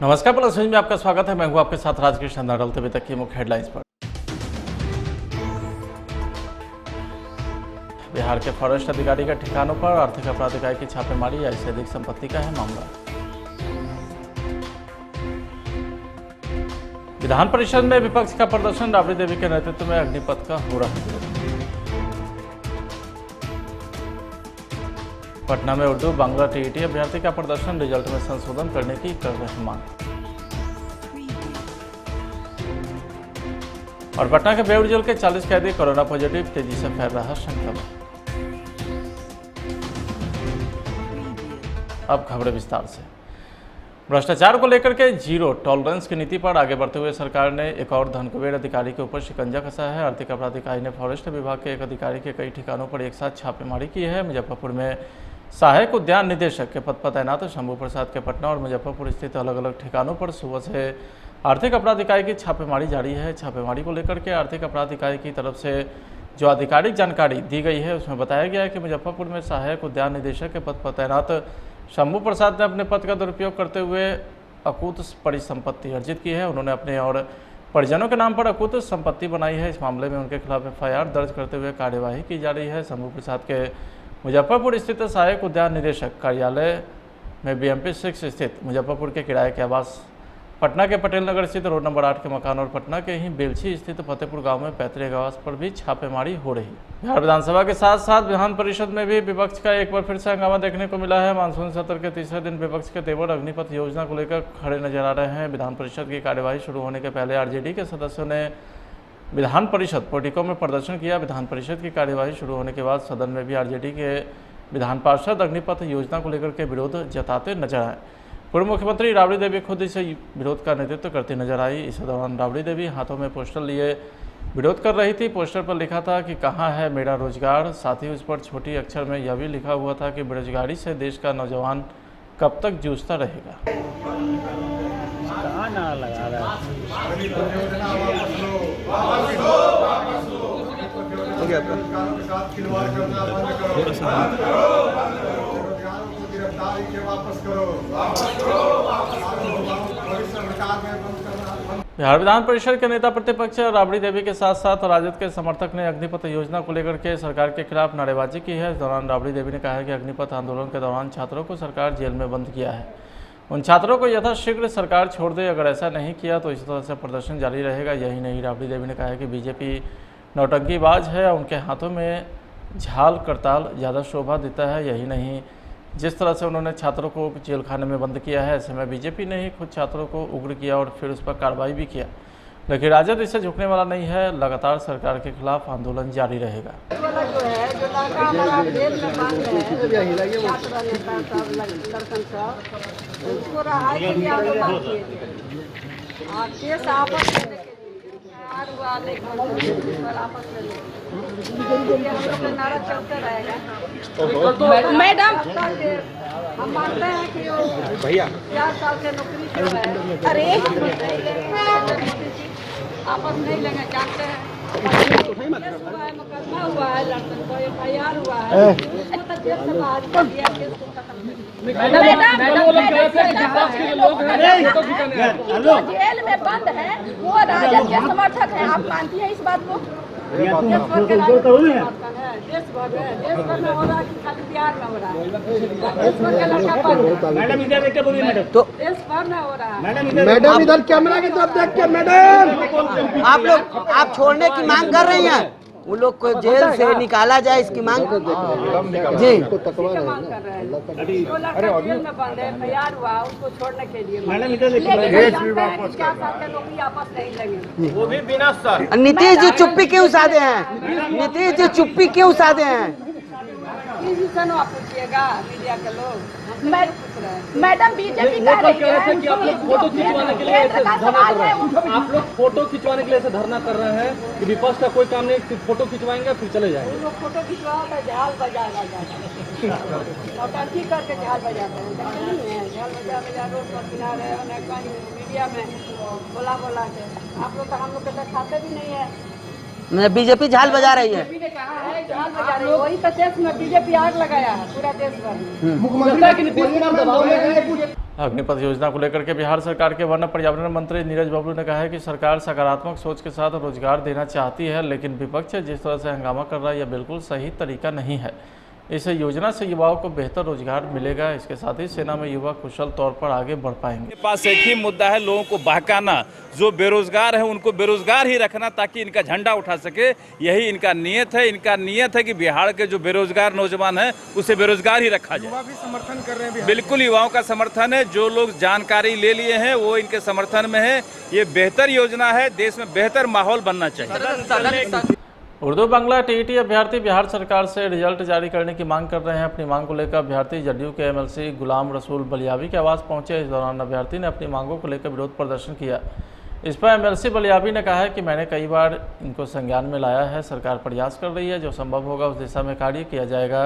नमस्कार, plus news में आपका स्वागत है। मैं हूं आपके साथ राजकृष्ण नाडल। तभी तक की मुख्य हेडलाइंस पर। बिहार के फॉरेस्ट अधिकारी के ठिकानों पर आर्थिक अपराध इकाई की छापेमारी, या इससे अधिक संपत्ति का है मामला। विधान परिषद में विपक्ष का प्रदर्शन, राबड़ी देवी के नेतृत्व में अग्निपथ का हो रहा है। पटना में उर्दू बांग्ला टीईटी अभ्यर्थी का प्रदर्शन, रिजल्ट में संशोधन करने की कर रहे मांग। और पटना के बेउर जेल के 40 कैदी कोरोना पॉजिटिव, तेजी से फैल रहा संक्रमण। अब खबरें विस्तार से। भ्रष्टाचार को लेकर के जीरो टॉलरेंस की नीति पर आगे बढ़ते हुए सरकार ने एक और धनकुबेर अधिकारी के ऊपर शिकंजा कसा है। आर्थिक अपराध इकाई ने फॉरेस्ट विभाग के एक अधिकारी के कई ठिकानों पर एक साथ छापेमारी की है। मुजफ्फरपुर में सहायक उद्यान निदेशक के पद पर तैनात शंभू प्रसाद के पटना और मुजफ्फरपुर स्थित अलग अलग ठिकानों पर सुबह से आर्थिक अपराध इकाई की छापेमारी जारी है। छापेमारी को लेकर के आर्थिक अपराध इकाई की तरफ से जो आधिकारिक जानकारी दी गई है उसमें बताया गया है कि मुजफ्फरपुर में सहायक उद्यान निदेशक के पद पर तैनात शंभू प्रसाद ने अपने पद का दुरुपयोग करते हुए अकूत परिसंपत्ति अर्जित की है। उन्होंने अपने और परिजनों के नाम पर अकूत संपत्ति बनाई है। इस मामले में उनके खिलाफ एफआईआर दर्ज करते हुए कार्यवाही की जा रही है। शंभू प्रसाद के मुजफ्फरपुर स्थित सहायक उद्यान निदेशक कार्यालय में बीएमपी 6 स्थित मुजफ्फरपुर के किराए के आवास, पटना के पटेल नगर स्थित रोड नंबर 8 के मकान और पटना के ही बेलछी स्थित फतेहपुर गांव में पैतृक आवास पर भी छापेमारी हो रही है। बिहार विधानसभा के साथ साथ विधान परिषद में भी विपक्ष का एक बार फिर से हंगामा देखने को मिला है। मानसून सत्र के तीसरे दिन विपक्ष के तेवर अग्निपथ योजना को लेकर खड़े नजर आ रहे हैं। विधान परिषद की कार्यवाही शुरू होने के पहले आरजेडी के सदस्यों ने विधान परिषद पोर्टिको में प्रदर्शन किया। विधान परिषद की कार्यवाही शुरू होने के बाद सदन में भी आरजेडी के विधान पार्षद अग्निपथ योजना को लेकर के विरोध जताते नजर आए। पूर्व मुख्यमंत्री राबड़ी देवी खुद इस विरोध का नेतृत्व करती नजर आई। इस दौरान राबड़ी देवी हाथों में पोस्टर लिए विरोध कर रही थी। पोस्टर पर लिखा था कि कहाँ है मेरा रोजगार। साथ ही उस पर छोटी अक्षर में यह भी लिखा हुआ था कि बेरोजगारी से देश का नौजवान कब तक जूझता रहेगा। बिहार विधान परिषद के नेता प्रतिपक्ष राबड़ी देवी के साथ साथ राजद के समर्थक ने अग्निपथ योजना को लेकर के सरकार के खिलाफ नारेबाजी की है। इस दौरान राबड़ी देवी ने कहा है कि अग्निपथ आंदोलन के दौरान छात्रों को सरकार जेल में बंद किया है। उन छात्रों को यथाशीघ्र सरकार छोड़ दे। अगर ऐसा नहीं किया तो इस तरह से प्रदर्शन जारी रहेगा। यही नहीं, राबड़ी देवी ने कहा है कि बीजेपी नौटंकीबाज है, उनके हाथों में झाल करताल ज़्यादा शोभा देता है। यही नहीं, जिस तरह से उन्होंने छात्रों को जेल खाने में बंद किया है, ऐसे में बीजेपी ने ही खुद छात्रों को उग्र किया और फिर उस पर कार्रवाई भी किया। लेकिन राजद इससे झुकने वाला नहीं है। लगातार सरकार के खिलाफ आंदोलन जारी रहेगा। मैडम, हम मानते हैं कि भैया 4 साल से नौकरी क्यों है? अरे आपस नहीं लेंगे, जानते हैं मुकदमा हुआ है, लड़कन को एफआईआर हुआ है, तो जेल से बाहर कर दिया, केस को खत्म। जो जेल में बंद है वो राजद के समर्थक है। आप मानती है इस बात को? देश भर में हो रहा है कि खाली बिहार में हो रहा है? देश भर के लड़का मैडम इधर देख के बोलिए मैडम। तो देश भर में हो रहा है। मैडम इधर कैमरा की तरफ देख के। मैडम आप लोग आप छोड़ने की मांग कर रही हैं, उन लोग को जेल से निकाला जाए इसकी मांग जी। अरे जेल में बंद है, तैयार हुआ उसको छोड़ने के लिए। मैडम इधर नौकरी आपस नहीं लेंगे, वो भी बिना सर। नीतीश जी चुप्पी क्यों साधे हैं? नीतीश जी चुप्पी क्यों साधे हैं? आप पूछिएगा मीडिया के लोग। मैडम बीजेपी कह रही है कि आप लोग फोटो खिंचवाने के लिए ऐसे धरना कर रहे हैं। आप लोग फोटो खिंचवाने के लिए ऐसे धरना कर रहे हैं कि विपक्ष का कोई काम नहीं, सिर्फ फोटो खिंचवाएंगे फिर चले जाएंगे। लोग फोटो खिंचवाओ तो झाल बजाएगा, नौटंकी करके झाल बजाते हैं। झाल बजा रोड पर बिना रहे मीडिया में बोला के आप लोग तो हम लोग के दिखाते भी नहीं है। बीजेपी झाल बजा रही है। बीजेपी ने कहा है झाल बजा रही है, वही तो देश में बीजेपी आग लगाया है पूरा देश भर में। अग्निपथ योजना को लेकर के बिहार सरकार के वन पर्यावरण मंत्री नीरज बबलू ने कहा है कि सरकार सकारात्मक सोच के साथ रोजगार देना चाहती है, लेकिन विपक्ष जिस तरह से हंगामा कर रहा है यह बिल्कुल सही तरीका नहीं है। इस योजना से युवाओं को बेहतर रोजगार मिलेगा, इसके साथ ही सेना में युवा कुशल तौर पर आगे बढ़ पाएंगे। मेरे पास एक ही मुद्दा है, लोगों को बहकाना, जो बेरोजगार है उनको बेरोजगार ही रखना ताकि इनका झंडा उठा सके। यही इनका नियत है। इनका नियत है कि बिहार के जो बेरोजगार नौजवान हैं उसे बेरोजगार ही रखा जाए। युवा भी समर्थन कर रहे हैं। बिल्कुल युवाओं का समर्थन है। जो लोग जानकारी ले लिए हैं वो इनके समर्थन में है। ये बेहतर योजना है, देश में बेहतर माहौल बनना चाहिए। उर्दू बांग्ला टीईटी अभ्यर्थी बिहार सरकार से रिजल्ट जारी करने की मांग कर रहे हैं। अपनी मांग को लेकर अभ्यर्थी जदयू के एमएलसी गुलाम रसूल बलियावी के आवास पहुंचे। इस दौरान अभ्यर्थी ने अपनी मांगों को लेकर विरोध प्रदर्शन किया। इस पर एमएलसी बलियावी ने कहा है कि मैंने कई बार इनको संज्ञान में लाया है, सरकार प्रयास कर रही है, जो संभव होगा उस दिशा में कार्य किया जाएगा।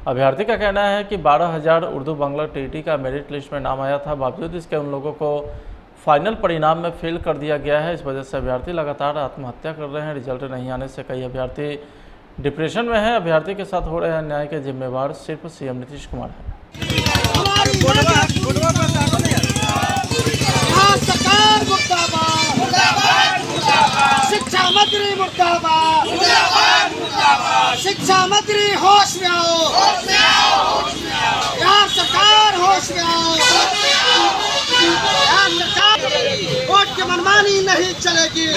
अभ्यर्थी का कहना है कि 12,000 उर्दू बांग्ला टीईटी का मेरिट लिस्ट में नाम आया था, बावजूद इसके उन लोगों को फाइनल परिणाम में फेल कर दिया गया है। इस वजह से अभ्यर्थी लगातार आत्महत्या कर रहे हैं। रिजल्ट नहीं आने से कई अभ्यर्थी डिप्रेशन में हैं। अभ्यर्थी के साथ हो रहे अन्याय के जिम्मेवार सिर्फ सीएम नीतीश कुमार हैं। शिक्षा मंत्री मुर्दाबाद, शिक्षा मंत्री होश में आओ, यार सरकार होश में आओ, यार सरकार वोट की मनमानी नहीं चलेगी।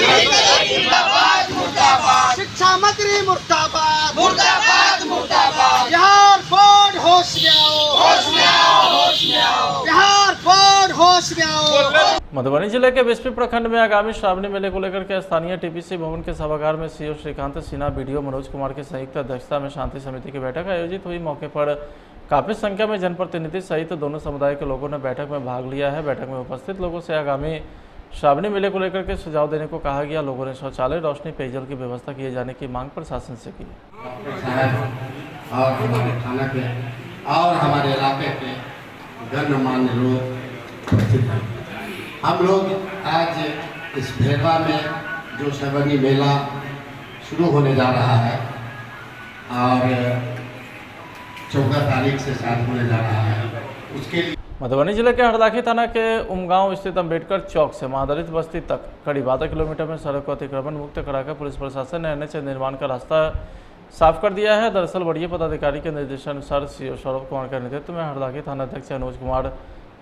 शिक्षा मंत्री मुर्दाबाद, मुर्दाबाद, मुर्दाबाद, बिहार बोर्ड होश में आओ, होश में आओ, होश में आओ, बिहार बोर्ड होश में आओ। मधुबनी जिले के बिस्फी प्रखंड में आगामी श्रावणी मेले को लेकर के स्थानीय टीपीसी भवन के सभागार में सीओ श्रीकांत सिन्हा, बीडीओ मनोज कुमार की संयुक्त अध्यक्षता में शांति समिति की बैठक आयोजित हुई। मौके पर काफी संख्या में जनप्रतिनिधि सहित दोनों समुदाय के लोगों ने बैठक में भाग लिया है। बैठक में उपस्थित लोगों से आगामी श्रावणी मेले को लेकर के सुझाव देने को कहा गया। लोगों ने शौचालय, रोशनी, पेयजल की व्यवस्था किए जाने की मांग प्रशासन से की। और हमारे थाना के और हमारे इलाके के गणमान्य लोग उपस्थित हैं। हम लोग आज इस भेरवा में जो श्रावणी मेला शुरू होने जा रहा है और 14 तारीख से स्टार्ट होने जा रहा है, उसके लिए मधुबनी जिले के हरदाखी थाना के उमगांव स्थित अम्बेडकर चौक से महादलित बस्ती तक करीब आधा किलोमीटर में सड़क को अतिक्रमण मुक्त कराकर पुलिस प्रशासन ने एनएच निर्माण का रास्ता साफ कर दिया है। दरअसल वरीय पदाधिकारी के निर्देशानुसार सीओ सौरभ कुमार के नेतृत्व में हरदाखी थाना अध्यक्ष अनुज कुमार,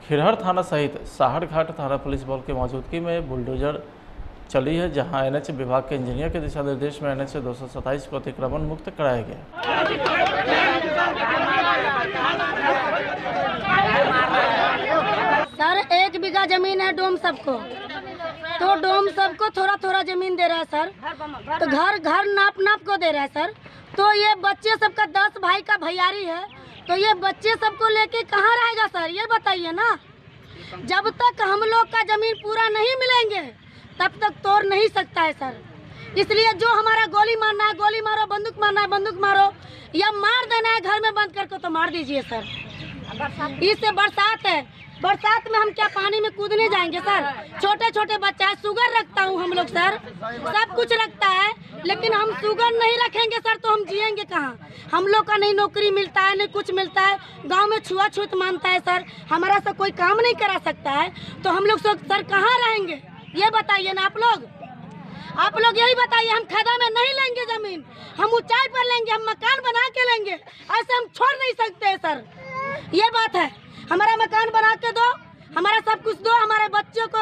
खिरहर थाना सहित साहड़घाट थाना पुलिस बल की मौजूदगी में बुलडोजर चली है, जहां एनएच विभाग के इंजीनियर के दिशा निर्देश में एनएच 227 को अतिक्रमण मुक्त कराया गया। सर 1 बीघा जमीन है डोम सबको, तो डोम सबको थोड़ा थोड़ा जमीन दे रहा है सर, तो घर नाप को दे रहा है सर। तो ये बच्चे सबका 10 भाई का भैयारी है, तो ये बच्चे सबको लेके कहाँ रहेगा सर, ये बताइए ना। जब तक हम लोग का जमीन पूरा नहीं मिलेंगे तब तक तोड़ नहीं सकता है सर। इसलिए जो हमारा गोली मारना है गोली मारो, बंदूक मारना है बंदूक मारो, या मार देना है घर में बंद करके तो मार दीजिए सर। इससे बरसात है, बरसात में हम क्या पानी में कूदने जाएंगे सर। छोटे छोटे बच्चा है, शुगर रखता हूँ हम लोग सर, सब कुछ रखता है, लेकिन हम शुगर नहीं रखेंगे सर तो हम जिएंगे कहाँ। हम लोग का नहीं नौकरी मिलता है, नहीं कुछ मिलता है, गांव में छुआछूत मानता है सर, हमारा से कोई काम नहीं करा सकता है, तो हम लोग सर कहाँ रहेंगे ये बताइए ना आप लोग यही बताइए। हम खदा में नहीं लेंगे जमीन, हम ऊंचाई पर लेंगे, हम मकान बना के लेंगे, ऐसे हम छोड़ नहीं सकते सर। ये बात है, हमारा मकान बना के दो, हमारा सब कुछ दो, हमारे बच्चों को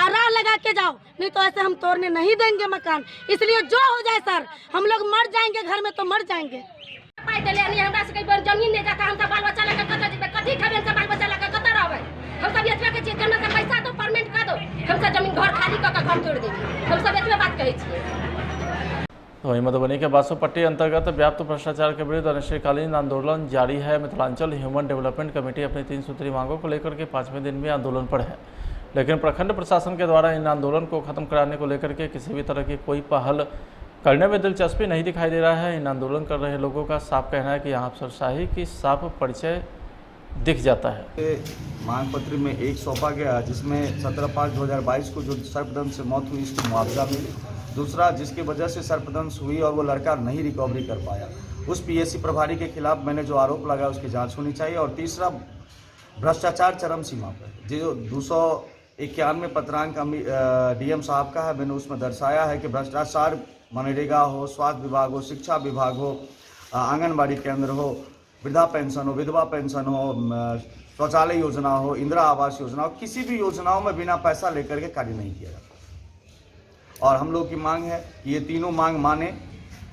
राह लगा के जाओ, नहीं तो ऐसे हम तोड़ने नहीं देंगे मकान। इसलिए जो हो जाए सर, हम लोग मर जाएंगे घर में तो मर जाएंगे। हमरा से कई जमीन नहीं जाता, हम सब बाल बच्चा लेकर कत जेबे, कथी खाबे, हम सब बाल बच्चा लेकर कत रहबे। हम सब एतबे के चीज से पैसा दो, परमेंट कर दो, हम सब जमीन घर खाली कर के घर तोड़ देंगे, हम सब एतबे बात कहै छियै। वहीं मधुबनी के बासोपट्टी अंतर्गत व्याप्त भ्रष्टाचार के विरुद्ध अनिश्चितकालीन आंदोलन जारी है। मिथिलांचल ह्यूमन डेवलपमेंट कमेटी अपनी 3 सूत्री मांगों को लेकर के 5वें दिन भी आंदोलन पर है, लेकिन प्रखंड प्रशासन के द्वारा इन आंदोलन को खत्म कराने को लेकर के किसी भी तरह की कोई पहल करने में दिलचस्पी नहीं दिखाई दे रहा है। इन आंदोलन कर रहे लोगों का साफ कहना है कि यहाँ अफसरशाही की साफ परिचय दिख जाता है। मांग पत्र में एक सौंपा गया जिसमें 17/5/2022 को जो सर्पदंश से मौत हुई इसको मुआवजा मिले, दूसरा जिसकी वजह से सर्पदंश हुई और वो लड़का नहीं रिकवरी कर पाया, उस पीएससी प्रभारी के खिलाफ मैंने जो आरोप लगाया उसकी जांच होनी चाहिए, और तीसरा भ्रष्टाचार चरम सीमा पर। जो 291 पत्रांक डीएम साहब का है, मैंने उसमें दर्शाया है कि भ्रष्टाचार मनरेगा हो, स्वास्थ्य विभाग हो, शिक्षा विभाग हो, आंगनबाड़ी केंद्र हो, वृद्धा पेंशन हो, विधवा पेंशन हो, शौचालय योजना हो, इंदिरा आवास योजना हो, किसी भी योजनाओं में बिना पैसा लेकर के कार्य नहीं किया जाता। और हम लोग की मांग है कि ये तीनों मांग माने,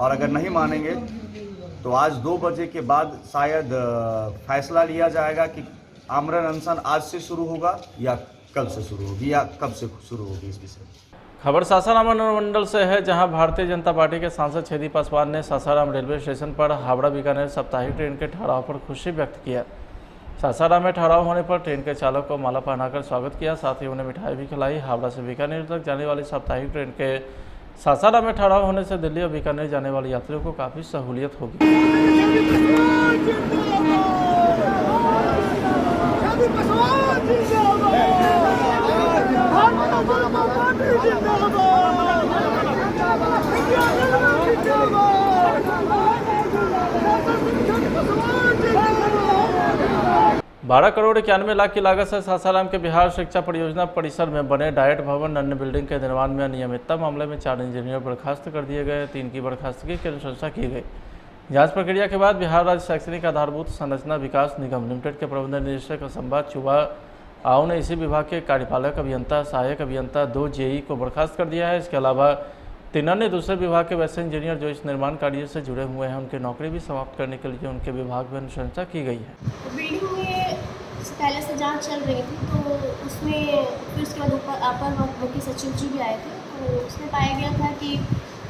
और अगर नहीं मानेंगे तो आज 2 बजे के बाद शायद फैसला लिया जाएगा कि आमरण अनशन आज से शुरू होगा या कल से शुरू होगी या कब से शुरू होगी इस विषय में। खबर सासाराम अनुमंडल से है, जहां भारतीय जनता पार्टी के सांसद छेदी पासवान ने सासाराम रेलवे स्टेशन पर हावड़ा बीकानेर साप्ताहिक ट्रेन के ठहराव पर खुशी व्यक्त किया। सासाराम में ठहराव होने पर ट्रेन के चालक को माला पहनाकर स्वागत किया, साथ ही उन्हें मिठाई भी खिलाई। हावड़ा से बीकानेर तक जाने वाली साप्ताहिक ट्रेन के सासाराम में ठहराव होने से दिल्ली और बीकानेर जाने वाले यात्रियों को काफ़ी सहूलियत होगी। बारह करोड़ 91 लाख की लागत से सासाराम के बिहार शिक्षा परियोजना परिसर में बने डाइट भवन अन्य बिल्डिंग के निर्माण में अनियमितता मामले में 4 इंजीनियर बर्खास्त कर दिए गए। 3 की बर्खास्तगी की अनुशंसा की गई। जांच प्रक्रिया के बाद बिहार राज्य शैक्षणिक आधारभूत संरचना विकास निगम लिमिटेड के प्रबंध निदेशक संबाद चुबा आओ ने इसी विभाग के कार्यपालक अभियंता, सहायक अभियंता, 2 जेई को बर्खास्त कर दिया है। इसके अलावा 3 अन्य दूसरे विभाग के वैसे इंजीनियर जो इस निर्माण कार्य से जुड़े हुए हैं, उनकी नौकरी भी समाप्त करने के लिए उनके विभाग में अनुशंसा की गई है। बिल्डिंग में पहले से जांच चल रही थी, तो उसमें फिर उसके बाद अपर मुख्य सचिव जी भी आए थे, तो उसमें पाया गया था कि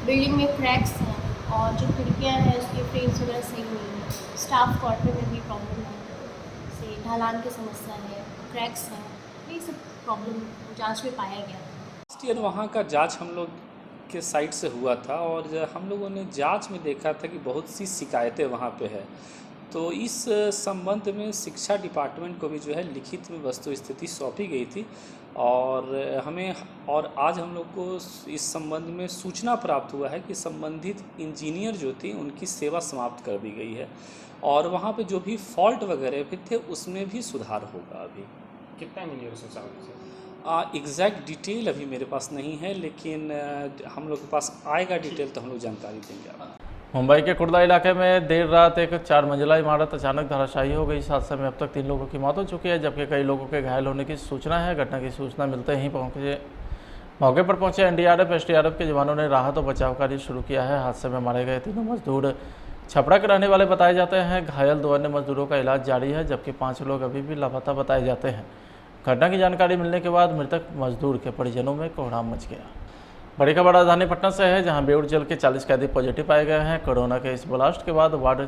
बिल्डिंग में क्रैक्स हैं और जो खिड़कियाँ हैं उसकी फ्रेम्स वगैरह सही नहीं है। स्टाफ क्वार्टर में भी प्रॉब्लम है, जैसे ढलान की समस्या है, क्रैक्स हैं, ये सब प्रॉब्लम जांच में पाया गया। लास्ट ईयर वहाँ का जांच हम लोग के साइड से हुआ था और हम लोगों ने जांच में देखा था कि बहुत सी शिकायतें वहाँ पे है। तो इस संबंध में शिक्षा डिपार्टमेंट को भी जो है लिखित में वस्तु स्थिति सौंपी गई थी और आज हम लोग को इस संबंध में सूचना प्राप्त हुआ है कि संबंधित इंजीनियर जो थी उनकी सेवा समाप्त कर दी गई है और वहाँ पे जो भी फॉल्ट वगैरह भी थे उसमें भी सुधार होगा। अभी कितना इंजीनियर सोचा? एग्जैक्ट डिटेल अभी मेरे पास नहीं है, लेकिन हम लोग के पास आएगा डिटेल तो हम लोग जानकारी देंगे आपको। मुंबई के कुर्ला इलाके में देर रात एक 4 मंजिला इमारत अचानक धराशायी हो गई। इस हादसे में अब तक 3 लोगों की मौत हो चुकी है, जबकि कई लोगों के घायल होने की सूचना है। घटना की सूचना मिलते ही मौके पर पहुंचे एनडीआरएफ, एसडीआरएफ के जवानों ने राहत और बचाव कार्य शुरू किया है। हादसे में मारे गए 3 मजदूर छपरा के रहने वाले बताए जाते हैं। घायल 2 अन्य मजदूरों का इलाज जारी है, जबकि 5 लोग अभी भी लापता बताए जाते हैं। घटना की जानकारी मिलने के बाद मृतक मजदूर के परिजनों में कोहराम मच गया। बड़ी खबर राजधानी पटना से है, जहां बेउर जेल के 40 कैदी पॉजिटिव पाए गए हैं। कोरोना के इस ब्लास्ट के बाद वार्ड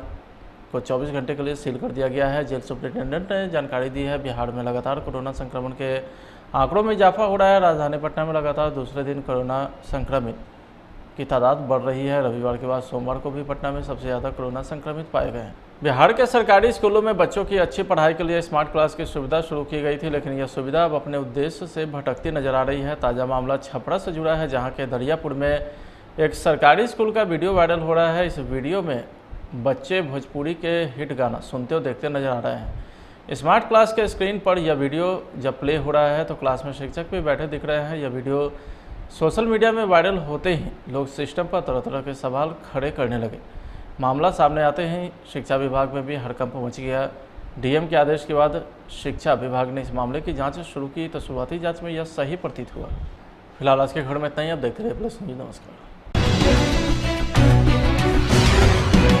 को 24 घंटे के लिए सील कर दिया गया है। जेल सुप्रिंटेंडेंट ने जानकारी दी है, बिहार में लगातार कोरोना संक्रमण के आंकड़ों में इजाफा हो रहा है। राजधानी पटना में लगातार दूसरे दिन कोरोना संक्रमित की तादाद बढ़ रही है। रविवार के बाद सोमवार को भी पटना में सबसे ज़्यादा कोरोना संक्रमित पाए गए हैं। बिहार के सरकारी स्कूलों में बच्चों की अच्छी पढ़ाई के लिए स्मार्ट क्लास की सुविधा शुरू की गई थी, लेकिन यह सुविधा अब अपने उद्देश्य से भटकती नजर आ रही है। ताज़ा मामला छपरा से जुड़ा है, जहां के दरियापुर में एक सरकारी स्कूल का वीडियो वायरल हो रहा है। इस वीडियो में बच्चे भोजपुरी के हिट गाना सुनते और देखते नजर आ रहे हैं। स्मार्ट क्लास के स्क्रीन पर यह वीडियो जब प्ले हो रहा है तो क्लास में शिक्षक भी बैठे दिख रहे हैं। यह वीडियो सोशल मीडिया में वायरल होते ही लोग सिस्टम पर तरह तरह के सवाल खड़े करने लगे। मामला सामने आते ही शिक्षा विभाग में भी हड़कंप मच गया। डीएम के आदेश के बाद शिक्षा विभाग ने इस मामले की जांच शुरू की, तो शुरुआती जांच में यह सही प्रतीत हुआ। फिलहाल आज के खबर में इतना ही। अब देखते रहिए प्लस न्यूज। नमस्कार।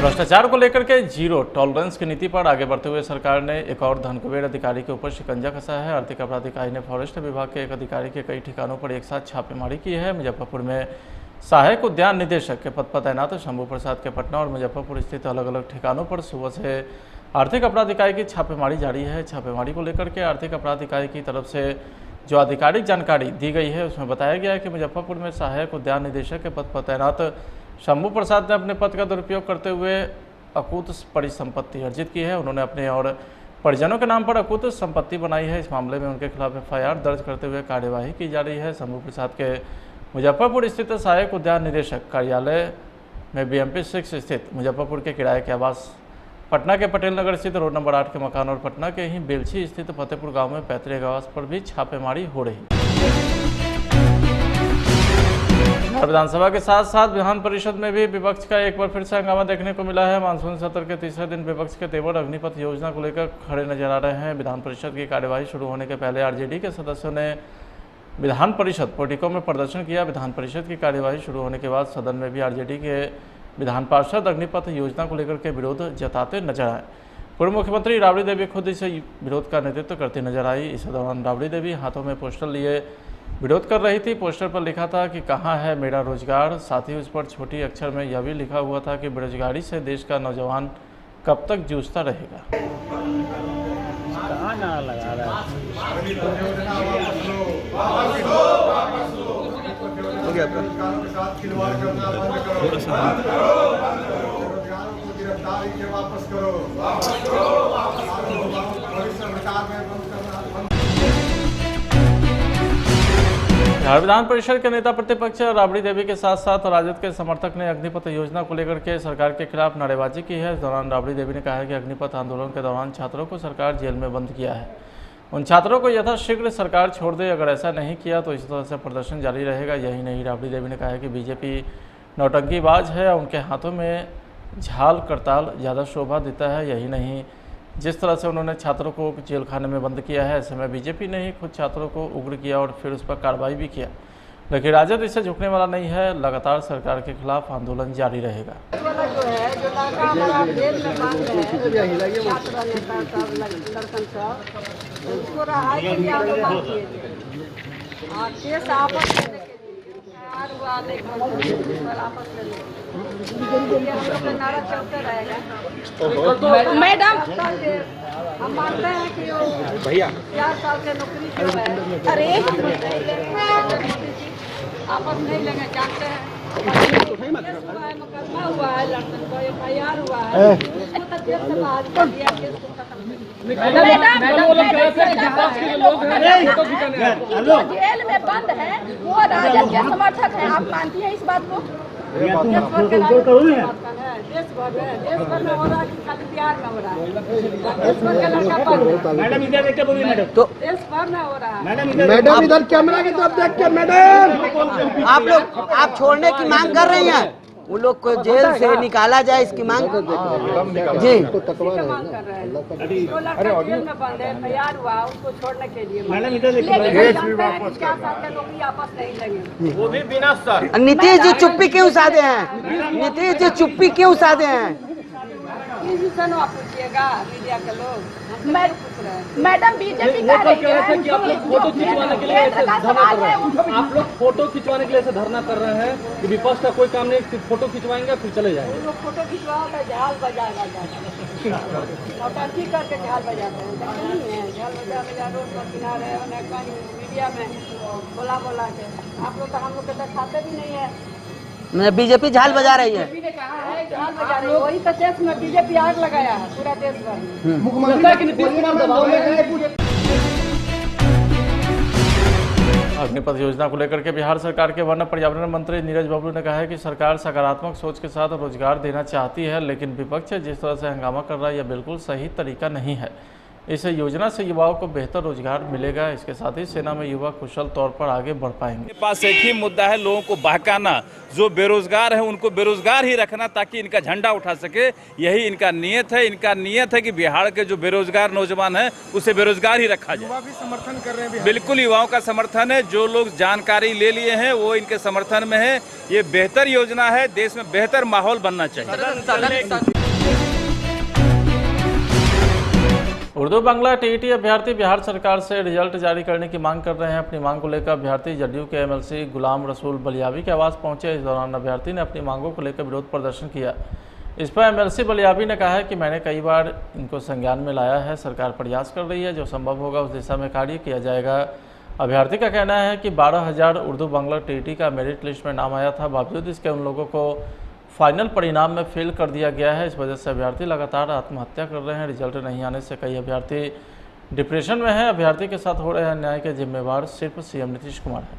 भ्रष्टाचार को लेकर के जीरो टॉलरेंस की नीति पर आगे बढ़ते हुए सरकार ने एक और धनकुबेर अधिकारी के ऊपर शिकंजा कसा है। आर्थिक अपराध इकाई ने फॉरेस्ट विभाग के एक अधिकारी के कई ठिकानों पर एक साथ छापेमारी की है। मुजफ्फरपुर में सहायक उद्यान निदेशक के पद पर तैनात शंभू प्रसाद के पटना और मुजफ्फरपुर स्थित अलग अलग ठिकानों पर सुबह से आर्थिक अपराध इकाई की छापेमारी जारी है। छापेमारी को लेकर के आर्थिक अपराध इकाई की तरफ से जो आधिकारिक जानकारी दी गई है उसमें बताया गया है कि मुजफ्फरपुर में सहायक उद्यान निदेशक के पद पर तैनात शंभू प्रसाद ने अपने पद का दुरुपयोग करते हुए अकूत परिसंपत्ति अर्जित की है। उन्होंने अपने और परिजनों के नाम पर अकूत संपत्ति बनाई है। इस मामले में उनके खिलाफ एफआईआर दर्ज करते हुए कार्यवाही की जा रही है। शंभू प्रसाद के मुजफ्फरपुर स्थित सहायक उद्यान निदेशक कार्यालय में BMP 6 स्थित मुजफ्फरपुर के किराए के आवास पटना के पटेल नगर स्थित रोड नंबर 8 के मकान और पटना के ही बेलछी स्थित फतेहपुर गांव में पैतृक आवास पर भी छापेमारी हो रही। विधानसभा के साथ साथ विधान परिषद में भी विपक्ष का एक बार फिर से हंगामा देखने को मिला है। मानसून सत्र के तीसरे दिन विपक्ष के तेवर अग्निपथ योजना को लेकर खड़े नजर आ रहे हैं। विधान परिषद की कार्यवाही शुरू होने के पहले आरजेडी के सदस्यों ने विधान परिषद पोर्टिको में प्रदर्शन किया। विधान परिषद की कार्यवाही शुरू होने के बाद सदन में भी आरजेडी के विधान पार्षद अग्निपथ योजना को लेकर के विरोध जताते नजर आए। पूर्व मुख्यमंत्री राबड़ी देवी खुद इस विरोध का नेतृत्व करती नजर आई। इस दौरान राबड़ी देवी हाथों में पोस्टर लिए विरोध कर रही थी। पोस्टर पर लिखा था कि कहाँ है मेरा रोजगार। साथ ही उस पर छोटी अक्षर में यह भी लिखा हुआ था कि बेरोजगारी से देश का नौजवान कब तक जूझता रहेगा। बिहार विधान परिषद के नेता प्रतिपक्ष राबड़ी देवी के साथ साथ राजद के समर्थक ने अग्निपथ योजना को लेकर के सरकार के खिलाफ नारेबाजी की है। इस दौरान राबड़ी देवी ने कहा है कि अग्निपथ आंदोलन के दौरान छात्रों को सरकार जेल में बंद किया है। उन छात्रों को यथाशीघ्र सरकार छोड़ दे। अगर ऐसा नहीं किया तो इस तरह से प्रदर्शन जारी रहेगा। यही नहीं, राबड़ी देवी ने कहा है कि बीजेपी नौटंकीबाज है, उनके हाथों में झाल करताल ज़्यादा शोभा देता है। यही नहीं, जिस तरह से उन्होंने छात्रों को जेल खाने में बंद किया है, ऐसे में बीजेपी ने ही खुद छात्रों को उग्र किया और फिर उस पर कार्रवाई भी किया। लेकिन राजद इससे झुकने वाला नहीं है। लगातार सरकार के खिलाफ आंदोलन जारी रहेगा। मैडम हम मानते हैं कि भैया 4 साल से नौकरी क्यों है? अरे आपस नहीं लेंगे, जानते हैं मुकदमा हुआ है, लड़कन को FIR हुआ है, उसको तो जेल से बाहर कर दिया, केस को खत्म कर दिया। जेल में बंद है वो राजद के समर्थक है, आप मानती हैं इस बात को? देश भर में हो रहा है कि खाली बिहार में हो रहा है? देश भर के लड़का मैडम इधर देख के बोलिए मैडम। तो देश भर में हो रहा है। मैडम इधर कैमरा की तरफ देख के मैडम आप लोग आप छोड़ने की मांग कर रही हैं, उन लोग को जेल से निकाला जाए इसकी मांग जी मांग कर रहे हैं। जो लड़का जेल में बंद है, FIR हुआ, उसको छोड़ने के लिए मैडम इधर लेकिन 4 साल के नौकरी आपस नहीं लेंगे, वो भी बिना सर। नीतीश जी चुप्पी क्यों साधे हैं? नीतीश जी चुप्पी क्यों साधे हैं? आप पूछिएगा मीडिया के लोग, मैडम बीजेपी कह रही है कि आप लोग फोटो खिंचवाने के लिए ऐसे धरना कर रहे हैं। आप लोग फोटो खिंचवाने के लिए ऐसे धरना कर रहे हैं कि विपक्ष का कोई काम नहीं, सिर्फ फोटो खिंचवाएंगे फिर चले जाएंगे। लोग फोटो खिंचवाओ तो झाल बजाएगा, नौटंकी करके झाल बजाते हैं, नहीं है झाल बजा बजा रोड पर किनारे मीडिया में बोला के। आप लोग तो हम लोग के तो खाते भी नहीं है। बीजेपी झाल बजा रही है। बीजेपी ने कहा है झाल बजा रही है, वही तो देश में बीजेपी आग लगाया है पूरा देश भर में। अग्निपथ योजना को लेकर के बिहार सरकार के वन पर्यावरण मंत्री नीरज बाबू ने कहा है कि सरकार सकारात्मक सोच के साथ रोजगार देना चाहती है, लेकिन विपक्ष जिस तरह से हंगामा कर रहा है यह बिल्कुल सही तरीका नहीं है। इस योजना से युवाओं को बेहतर रोजगार मिलेगा। इसके साथ ही सेना में युवा कुशल तौर पर आगे बढ़ पाएंगे। मेरे पास एक ही मुद्दा है, लोगों को बहकाना, जो बेरोजगार है उनको बेरोजगार ही रखना ताकि इनका झंडा उठा सके। यही इनका नियत है। इनका नियत है कि बिहार के जो बेरोजगार नौजवान है उसे बेरोजगार ही रखा जाए। युवा भी समर्थन कर रहे हैं। बिल्कुल युवाओं का समर्थन है। जो लोग जानकारी ले लिए हैं वो इनके समर्थन में है। ये बेहतर योजना है, देश में बेहतर माहौल बनना चाहिए। उर्दू बांग्ला टीईटी अभ्यर्थी बिहार सरकार से रिजल्ट जारी करने की मांग कर रहे हैं। अपनी मांग को लेकर अभ्यर्थी जदयू के MLC गुलाम रसूल बलियाबी के आवास पहुंचे। इस दौरान अभ्यर्थी ने अपनी मांगों को लेकर विरोध प्रदर्शन किया। इस पर MLC बलियाबी ने कहा है कि मैंने कई बार इनको संज्ञान में लाया है, सरकार प्रयास कर रही है, जो संभव होगा उस दिशा में कार्य किया जाएगा। अभ्यर्थी का कहना है कि 12,000 उर्दू बांग्ला टीईटी का मेरिट लिस्ट में नाम आया था, बावजूद इसके उन लोगों को फाइनल परिणाम में फेल कर दिया गया है। इस वजह से अभ्यर्थी लगातार आत्महत्या कर रहे हैं। रिजल्ट नहीं आने से कई अभ्यर्थी डिप्रेशन में हैं। अभ्यर्थी के साथ हो रहे अन्याय के जिम्मेवार सिर्फ CM नीतीश कुमार हैं।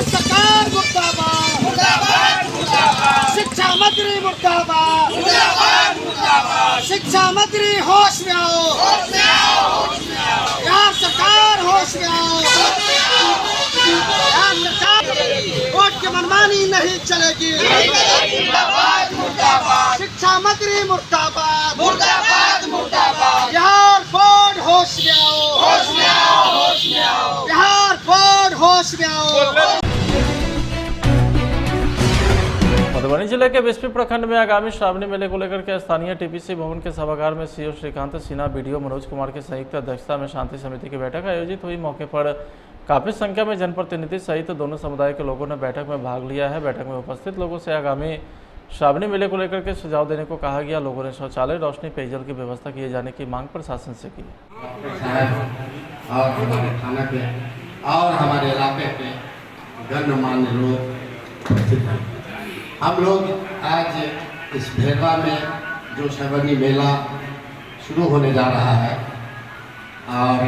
सरकार मुर्दाबाद, शिक्षा मंत्री होश में आओ, बिहार सरकार होश में आओ, बिहार सरकार वोट की मनमानी नहीं चलेगी। शिक्षा मंत्री मुर्दाबाद, बिहार बोर्ड होश में आओ, बिहार बोर्ड होश में आओ। मधुबनी जिले के बिस्फी प्रखंड में आगामी श्रावणी मेले को लेकर के स्थानीय टीपीसी भवन के सभागार में सीओ श्रीकांत सिन्हा, बीडीओ मनोज कुमार की संयुक्त अध्यक्षता में शांति समिति की बैठक आयोजित हुई। मौके पर काफी संख्या में जनप्रतिनिधि सहित दोनों समुदाय के लोगों ने बैठक में भाग लिया है। बैठक में उपस्थित लोगों से आगामी श्रावणी मेले को लेकर के सुझाव देने को कहा गया। लोगों ने शौचालय, रोशनी, पेयजल की व्यवस्था किए जाने की मांग प्रशासन से की। और हमारे थाना के और हमारे इलाके के गणमान्य लोग उपस्थित हैं। हम लोग आज इस भेरवा में जो श्रावणी मेला शुरू होने जा रहा है और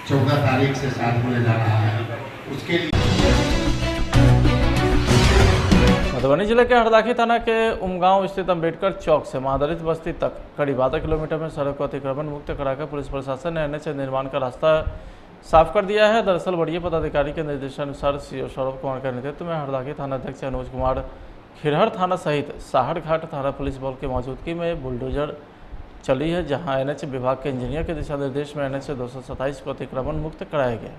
14 तारीख से स्टार्ट होने जा रहा है, उसके लिए मधुबनी जिले के हरदाखी थाना के उमगांव स्थित अंबेडकर चौक से महादलित बस्ती तक करीब आधा किलोमीटर में सड़क को अतिक्रमण मुक्त कराकर पुलिस प्रशासन ने एनएच निर्माण का रास्ता साफ कर दिया है। दरअसल वरीय पदाधिकारी के निर्देशानुसार सीओ सौरभ कुमार के नेतृत्व में हरदाखी थाना अध्यक्ष अनुज कुमार, खिरहर थाना सहित साहड़घाट थाना पुलिस बल की मौजूदगी में बुलडोजर चली है, जहां एनएच विभाग के इंजीनियर के दिशा निर्देश में एनएच 227 को अतिक्रमण मुक्त कराया गया।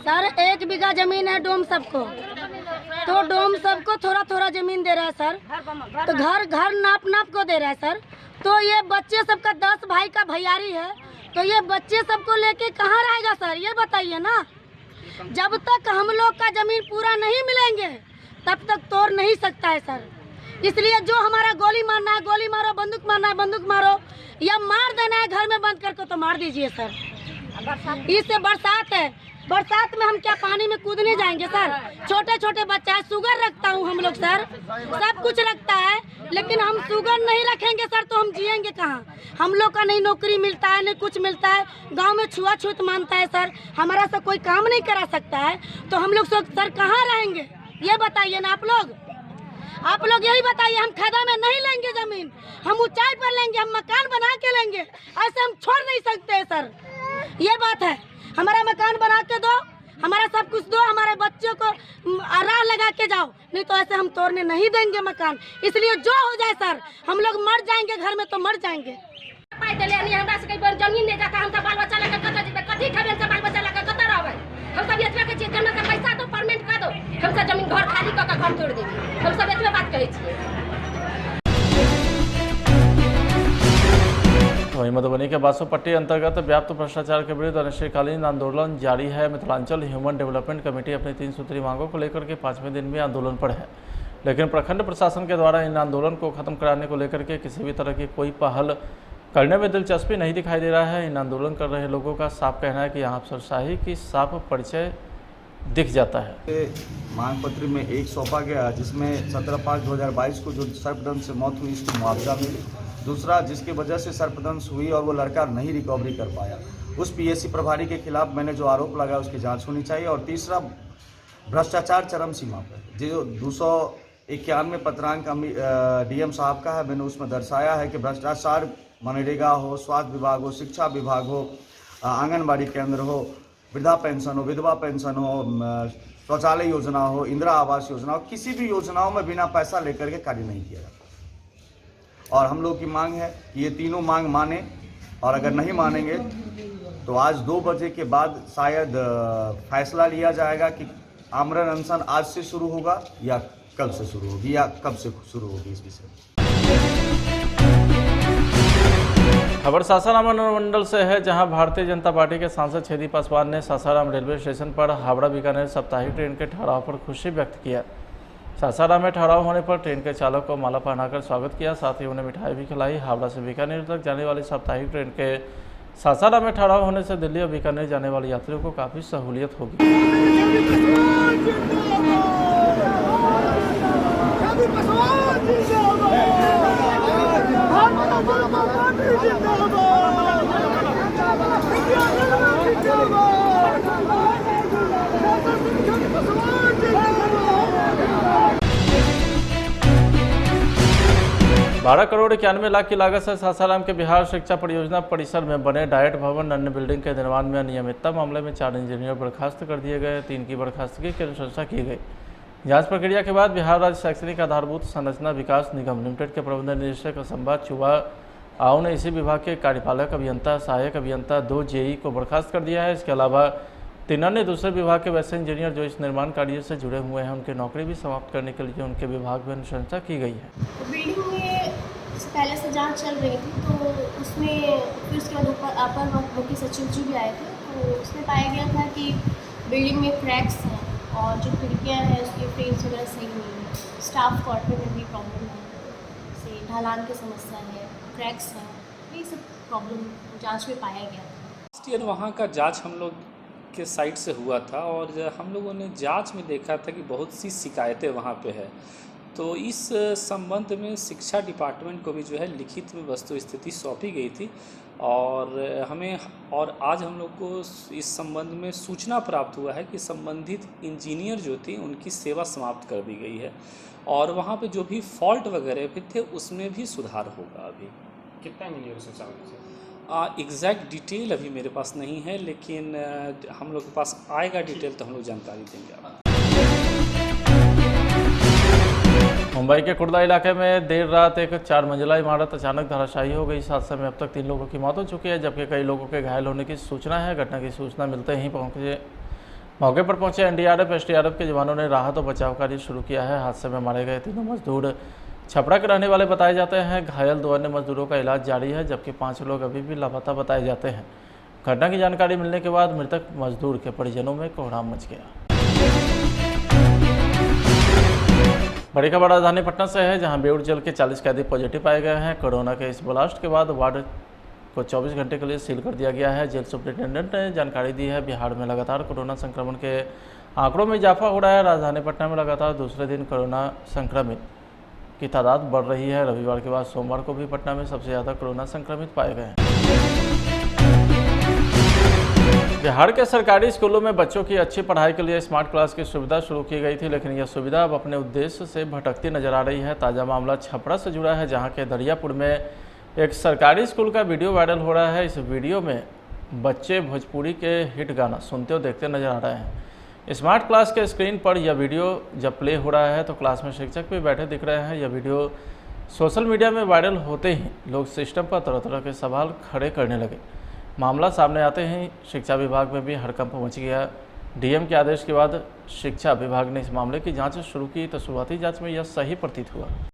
सर 1 बीघा जमीन है डोम सबको, तो डोम सबको थोड़ा थोड़ा जमीन दे रहा है सर, तो घर नाप को दे रहा है सर। तो ये बच्चे सबका 10 भाई का भैयारी है, तो ये बच्चे सबको लेके कहाँ रहेगा सर, ये बताइए ना। जब तक हम लोग का जमीन पूरा नहीं मिलेंगे तब तक तोड़ नहीं सकता है सर। इसलिए जो हमारा गोली मारना है गोली मारो, बंदूक मारना है बंदूक मारो, या मार देना है घर में बंद करके तो मार दीजिए सर। इससे बरसात है, बरसात में हम क्या पानी में कूदने जाएंगे सर। छोटे छोटे बच्चा है, शुगर रखता हूँ हम लोग सर, सब कुछ रखता है, लेकिन हम शुगर नहीं रखेंगे सर तो हम जिएंगे कहाँ। हम लोग का नहीं नौकरी मिलता है, नहीं कुछ मिलता है, गांव में छुआछूत मानता है सर, हमारा से कोई काम नहीं करा सकता है, तो हम लोग सर कहाँ रहेंगे ये बताइए ना आप लोग यही बताइए। हम खदा में नहीं लेंगे जमीन, हम ऊंचाई पर लेंगे, हम मकान बना के लेंगे, ऐसे हम छोड़ नहीं सकते सर। ये बात है, हमारा मकान बना के दो, हमारा सब कुछ दो, हमारे बच्चों को राह लगा के जाओ, नहीं तो ऐसे हम तोड़ने नहीं देंगे मकान। इसलिए जो हो जाए सर, हम लोग मर जाएंगे घर में तो मर जाएंगे। हमरा से जमीन नहीं जाता, हम सब बाल बच्चा लेकर कतऽ जेबै, कथी खेबै, हम सब बाल बच्चा लेकर कतऽ रहबै। हम सब एतबे कहै छियै जमीन का पैसा दो, परमेंट कर दो, हम सब जमीन घर खाली कऽ के घर तोड़ देंगे, हम सब एतबे बात कहै छियै। वहीं मधुबनी के बासोपट्टी अंतर्गत व्याप्त भ्रष्टाचार के विरुद्ध अनिश्चितकालीन आंदोलन जारी है। मिथिलांचल ह्यूमन डेवलपमेंट कमेटी अपनी 3 सूत्री मांगों को लेकर के 5वें दिन भी आंदोलन पर है, लेकिन प्रखंड प्रशासन के द्वारा इन आंदोलन को खत्म कराने को लेकर के किसी भी तरह की कोई पहल करने में दिलचस्पी नहीं दिखाई दे रहा है। इन आंदोलन कर रहे लोगों का साफ कहना है कि यहाँ अफसरशाही की साफ परिचय दिख जाता है। मांग पत्र में एक सौंपा गया जिसमें 17/5/2022 को जो सर्पदंश से मौत हुई इसको मुआवजा मिले। दूसरा, जिसकी वजह से सर्पदंश हुई और वो लड़का नहीं रिकवरी कर पाया, उस पीएससी प्रभारी के खिलाफ मैंने जो आरोप लगाया उसकी जांच होनी चाहिए। और तीसरा, भ्रष्टाचार चरम सीमा पर जो 291 पत्रांक डीएम साहब का है, मैंने उसमें दर्शाया है कि भ्रष्टाचार मनरेगा हो, स्वास्थ्य विभाग हो, शिक्षा विभाग हो, आंगनबाड़ी केंद्र हो, वृद्धा पेंशन हो, विधवा पेंशन हो, शौचालय योजना हो, इंदिरा आवास योजना हो, किसी भी योजनाओं में बिना पैसा लेकर के कार्य नहीं किया जाता। और हम लोग की मांग है कि ये तीनों मांग माने, और अगर नहीं मानेंगे तो आज 2 बजे के बाद शायद फैसला लिया जाएगा कि आमरण अनशन आज से शुरू होगा या कल से शुरू होगी या कब से शुरू होगी इस विषय में। खबर सासाराम अनुमंडल से है, जहां भारतीय जनता पार्टी के सांसद छेदी पासवान ने सासाराम रेलवे स्टेशन पर हावड़ा बीकानेर साप्ताहिक ट्रेन के ठहराव पर खुशी व्यक्त किया। सासाराम में ठहराव होने पर ट्रेन के चालक को माला पहनाकर स्वागत किया, साथ ही उन्हें मिठाई भी खिलाई। हावड़ा से बीकानेर तक जाने वाली साप्ताहिक ट्रेन के सासाराम में ठहराव होने से दिल्ली और बीकानेर जाने वाले यात्रियों को काफ़ी सहूलियत होगी। जिंदाबाद 12 करोड़ 91 लाख की लागत से सासाराम के बिहार शिक्षा परियोजना परिसर में बने डाइट भवन अन्य बिल्डिंग के निर्माण में अनियमितता मामले में 4 इंजीनियर बर्खास्त कर दिए गए। 3 की बर्खास्तगी की अनुशंसा की गई। जांच प्रक्रिया के बाद बिहार राज्य शैक्षणिक आधारभूत संरचना विकास निगम लिमिटेड के प्रबंध निदेशक संबाद चुबा आओ ने इसी विभाग के कार्यपालक अभियंता, सहायक अभियंता, 2 जेई को बर्खास्त कर दिया है। इसके अलावा 3 अन्य दूसरे विभाग के वैसे इंजीनियर जो इस निर्माण कार्य से जुड़े हुए हैं उनकी नौकरी भी समाप्त करने के लिए उनके विभाग में अनुशंसा की गई है। बिल्डिंग में पहले से जांच चल रही थी, तो उसमें फिर उसके बाद अपर मुख्य सचिव जी भी आए थे, तो उसमें पाया गया था कि बिल्डिंग में क्रैक्स हैं और जो खिड़कियाँ हैं उसकी फ्रेम्स वगैरह सही नहीं है। स्टाफ क्वार्टर में भी प्रॉब्लम है, जैसे ढलान की समस्या है, क्रैक्स हैं, ये सब प्रॉब्लम जांच में पाया गया था। लास्ट ईयर वहाँ का जांच हम लोग के साइड से हुआ था और हम लोगों ने जांच में देखा था कि बहुत सी शिकायतें वहाँ पे है। तो इस संबंध में शिक्षा डिपार्टमेंट को भी जो है लिखित में वस्तु स्थिति सौंपी गई थी और आज हम लोग को इस संबंध में सूचना प्राप्त हुआ है कि संबंधित इंजीनियर जो थी उनकी सेवा समाप्त कर दी गई है और वहाँ पे जो भी फॉल्ट वगैरह भी थे उसमें भी सुधार होगा। अभी कितना इंजीनियर से चालू है? एग्जैक्ट डिटेल अभी मेरे पास नहीं है, लेकिन हम लोग के पास आएगा डिटेल तो हम लोग जानकारी देंगे आपको। मुंबई के कुर्ला इलाके में देर रात एक 4 मंजिला इमारत अचानक धराशायी हो गई। इस हादसे में अब तक 3 लोगों की मौत हो चुकी है जबकि कई लोगों के घायल होने की सूचना है। घटना की सूचना मिलते ही मौके पर पहुंचे एनडीआरएफ, एसडीआरएफ के जवानों ने राहत और बचाव कार्य शुरू किया है। हादसे में मारे गए 3 मजदूर छपरा के रहने वाले बताए जाते हैं। घायल 2 अन्य मजदूरों का इलाज जारी है जबकि 5 लोग अभी भी लापता बताए जाते हैं। घटना की जानकारी मिलने के बाद मृतक मजदूर के परिजनों में कोहराम मच गया। बड़ी खबर राजधानी पटना से है जहां बेउर जेल के 40 कैदी पॉजिटिव पाए गए हैं। कोरोना के इस ब्लास्ट के बाद वार्ड को 24 घंटे के लिए सील कर दिया गया है। जेल सुप्रिंटेंडेंट ने जानकारी दी है बिहार में लगातार कोरोना संक्रमण के आंकड़ों में इजाफा हो रहा है। राजधानी पटना में लगातार दूसरे दिन कोरोना संक्रमित की तादाद बढ़ रही है। रविवार के बाद सोमवार को भी पटना में सबसे ज़्यादा कोरोना संक्रमित पाए गए हैं। बिहार के सरकारी स्कूलों में बच्चों की अच्छी पढ़ाई के लिए स्मार्ट क्लास की सुविधा शुरू की गई थी, लेकिन यह सुविधा अब अपने उद्देश्य से भटकती नजर आ रही है। ताज़ा मामला छपरा से जुड़ा है जहां के दरियापुर में एक सरकारी स्कूल का वीडियो वायरल हो रहा है। इस वीडियो में बच्चे भोजपुरी के हिट गाना सुनते और देखते नजर आ रहे हैं। स्मार्ट क्लास के स्क्रीन पर यह वीडियो जब प्ले हो रहा है तो क्लास में शिक्षक भी बैठे दिख रहे हैं। यह वीडियो सोशल मीडिया में वायरल होते ही लोग सिस्टम पर तरह तरह के सवाल खड़े करने लगे। मामला सामने आते ही शिक्षा विभाग में भी हड़कंप मच गया। डीएम के आदेश के बाद शिक्षा विभाग ने इस मामले की जांच शुरू की तो शुरुआती जांच में यह सही प्रतीत हुआ।